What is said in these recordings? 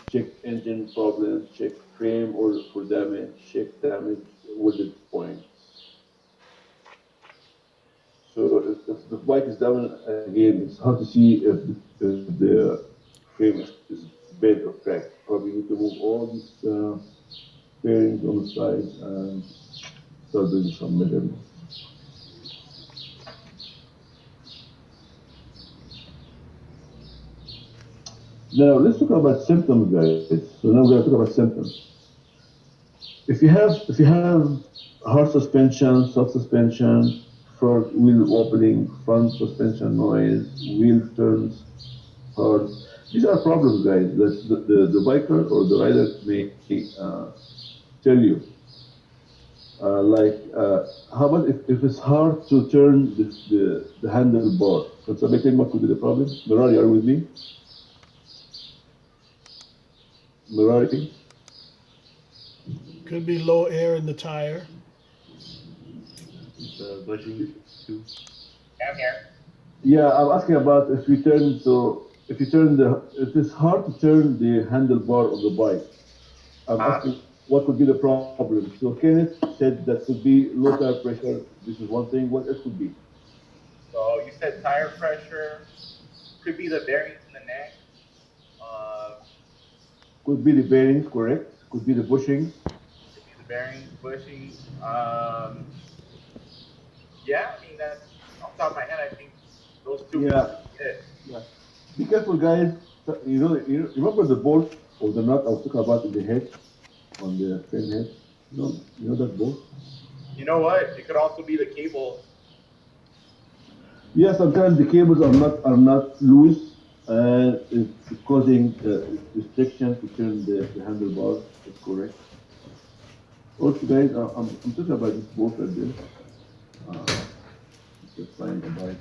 check engine problems, check frame or for damage, check damage welded points. So if the bike is down again, it's hard to see if the frame is bent or cracked. Probably need to move all these bearings on the sides and start doing some measurement. Now let's talk about symptoms, guys. So now we're gonna talk about symptoms. If you have hard suspension, soft suspension, front wheel wobbling, front suspension noise, wheel turns hard, these are problems, guys, that the biker or the rider may tell you. How about if it's hard to turn the handlebar? Can somebody tell me what could be the problem? Mirari, are you with me? Mirari? Could be low air in the tire. Bushing too. I'm here. Yeah, I'm asking about if you turn if it's hard to turn the handlebar of the bike. I'm Uh, asking what could be the problem. So Kenneth said that could be low tire pressure. This is one thing. What else could be? so you said tire pressure. Could be the bearings in the neck. Uh, Could be the bearings, correct? Could be the bushings. could be the bearings, bushings. Yeah, I mean that's off the top of my head. I think those two would Yeah, be it. yeah. Be careful, guys. So, you remember the bolt or the nut I was talking about in the head, on the frame head? You know that bolt? You know what? It could also be the cables. Yeah, sometimes the cables are not loose and it's causing restriction to turn the handlebars. That's correct. Also, guys, I'm talking about this boat right there. Uh, just flying a bike.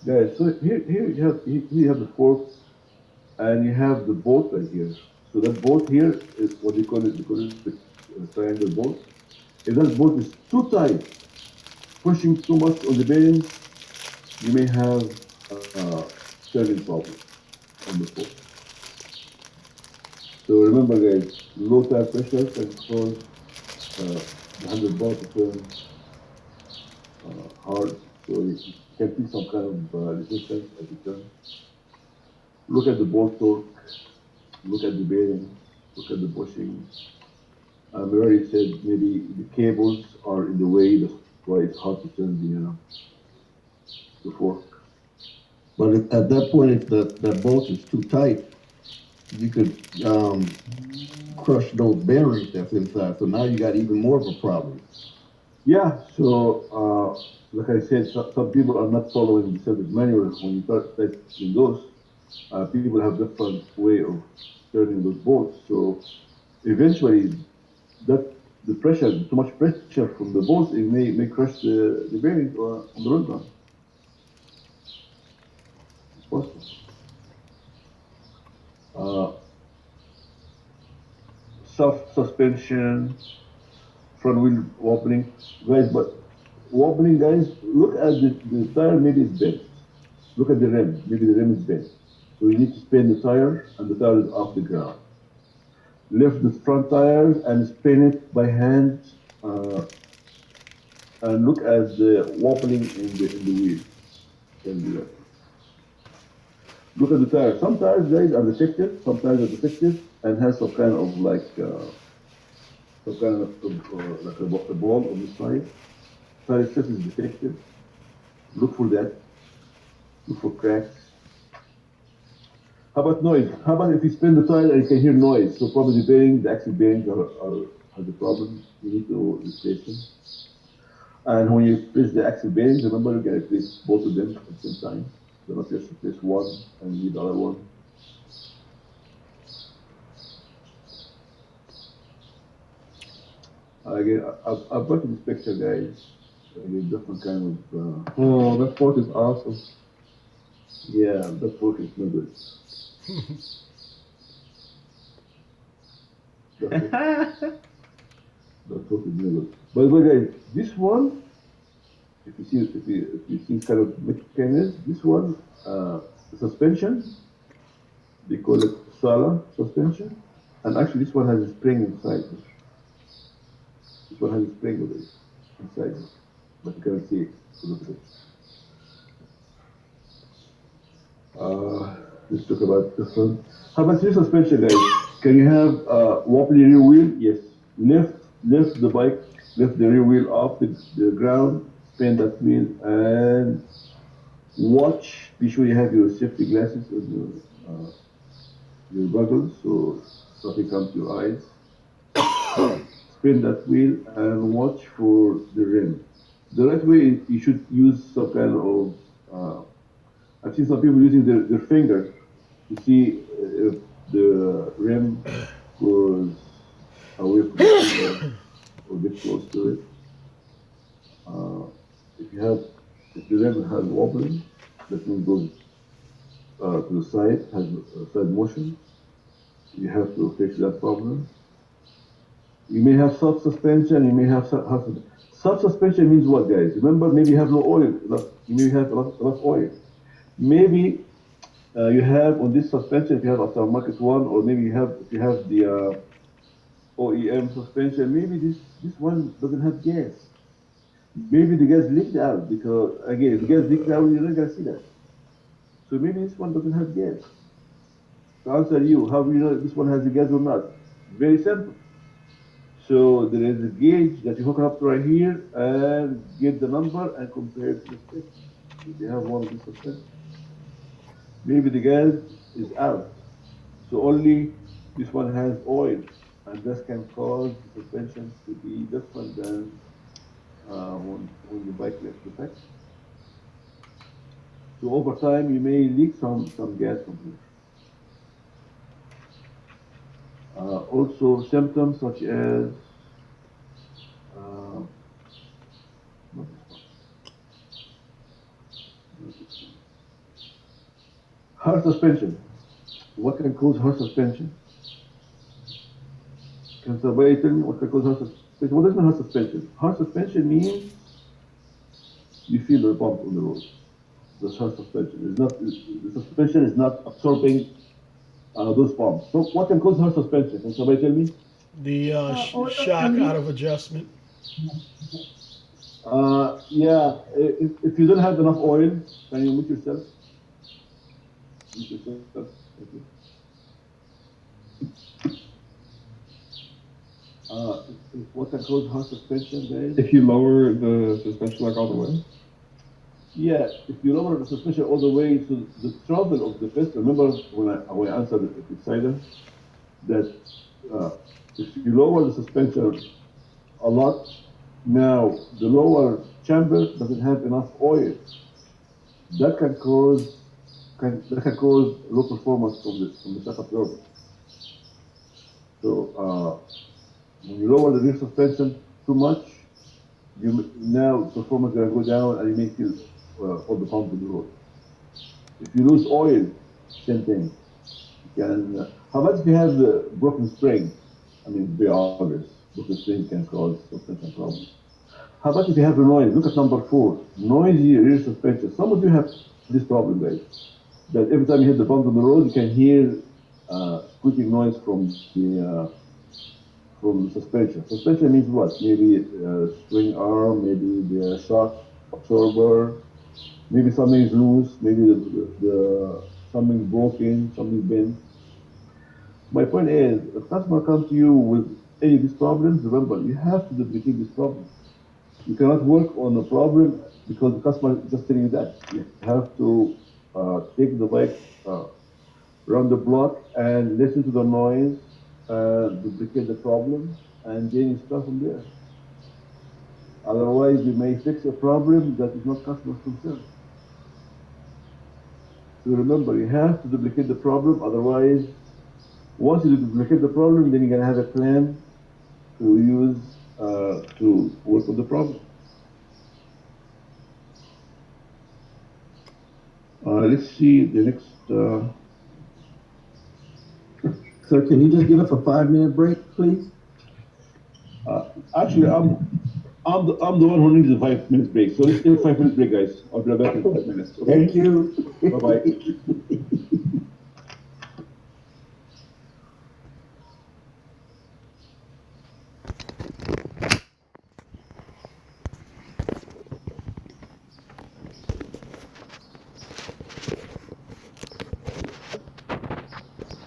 Guys, so here you have the fork and you have the bolt right here. So that bolt here is what they call it. They call it triangle bolt. If that bolt is too tight, pushing too much on the bearings, you may have turning problem on the fork. So remember, guys, low tire pressure can cause the handlebar to turn hard. So you can feel some kind of resistance as you turn. Look at the bolt torque, look at the bearing, look at the bushing. We already said maybe the cables are in the way, that's why it's hard to turn the fork. But at that point, if that bolt is too tight, you could crush those bearings that's inside. So now you got even more of a problem. Yeah, so like I said, some people are not following the service manual. When you start testing those, people have different way of turning those bolts. So eventually, that the pressure, too much pressure from the bolts, it may crush the bearing on the road gun. It's possible. Uh, soft suspension, front wheel wobbling, guys. But wobbling, guys, look at the tire. Maybe it's bent. Look at the rim. Maybe the rim is bent. So you need to spin the tire, and the tire is off the ground. Lift the front tires and spin it by hand, uh, and look at the wobbling in the wheel. Can do that. Look at the tires. Some tires, guys, are defective. Some tires are defective and has some kind of some kind of like a ball on the side. Tire strip is defective. Look for that. Look for cracks. How about noise? How about if you spin the tire and you can hear noise? So probably the bearings, the axle bearings are has a problem. You need to replace them. And when you replace the axle bearings, remember you can replace both of them at the same time. Do not just replace one and leave the other one. Again, I've got this picture, guys. Again, different kind of. Oh, that fork is awesome. Yeah, that fork is no good. That fork, that fork is no good. By the way, guys, this one If you see kind of mechanism, this one, suspension, they call it Sala suspension, and actually this one has a spring inside. This one has a spring with it inside, but you cannot see it. So look at it. Let's talk about this one. How about rear suspension, guys? Can you have wobbly rear wheel? Yes. Lift the bike, lift the rear wheel off the ground, spin that wheel, and watch. Be sure you have your safety glasses and your goggles so nothing comes to your eyes. Spin that wheel and watch for the rim. The right way, you should use some kind of. I've seen some people using their finger to see if the rim goes away from the finger or get close to it. Uh, if you have, if the rim has wobbling, that means goes to the side, has side motion. You have to fix that problem. You may have soft suspension. You may have soft suspension means what, guys? Remember, maybe you have no oil. You may have enough oil. Maybe you have on this suspension, if you have aftermarket one, or maybe if you have the OEM suspension, maybe this one doesn't have gas. Maybe the gas leaked out because again, if the gas leaked out, you're not gonna see that. So maybe this one doesn't have gas. To answer you, how do you know if this one has the gas or not? Very simple. So there is a gauge that you hook up to right here and get the number and compare it to the spec. If you have one of these suspensions, maybe the gas is out. So only this one has oil, and this can cause the suspension to be different than when the bike left the factory. So over time, you may leak some gas from here. Also, symptoms such as uh, not this one, not this one. Hard suspension. What can cause hard suspension? Can somebody tell me what can cause hard suspension? What does mean hard suspension? Hard suspension means you feel the bump on the road. That's hard suspension. It's not the suspension is not absorbing those bumps. So what can cause hard suspension? Can somebody tell me? The Oil shock out of change. adjustment. Yeah. If you don't have enough oil, can you mute yourself? Mute yourself. Thank you. What can cause hard suspension, guys? If you lower the suspension like all the way. Yeah, if you lower the suspension all the way to the travel of the piston, remember when I answered the Exciter, that uh, if you lower the suspension a lot, now the lower chamber doesn't have enough oil. That can cause low performance from the shock absorber. So when you lower the rear suspension too much, now performance gonna go down and you may feel all the pump in the road. If you lose oil, same thing. You can. How about if you have the broken spring? I mean, be honest, broken spring can cause suspension problems. How about if you have a noise? Look at number 4, noisy rear suspension. Some of you have this problem, guys. That every time you hit the bump on the road, you can hear squeaking noise from the suspension. Suspension means what? Maybe swing arm, maybe the shock absorber, maybe something is loose, maybe the something's broken, something's bent. My point is, if customer comes to you with any of these problems, remember, you have to duplicate this problem. You cannot work on a problem because the customer is just telling you that. You have to take the bike around the block and listen to the noise, duplicate the problem, and then you start from there. Otherwise, you may fix a problem that is not customer's concern. So remember, you have to duplicate the problem. Otherwise, once you duplicate the problem, then you're gonna have a plan to use to work on the problem. Let's see the next. Sir, can you just give us a 5-minute break, please? Actually, I'm the one who needs a 5 minutes break. So let's take a 5 minutes break, guys. I'll be right back in 5 minutes. Okay? Thank you. Bye bye.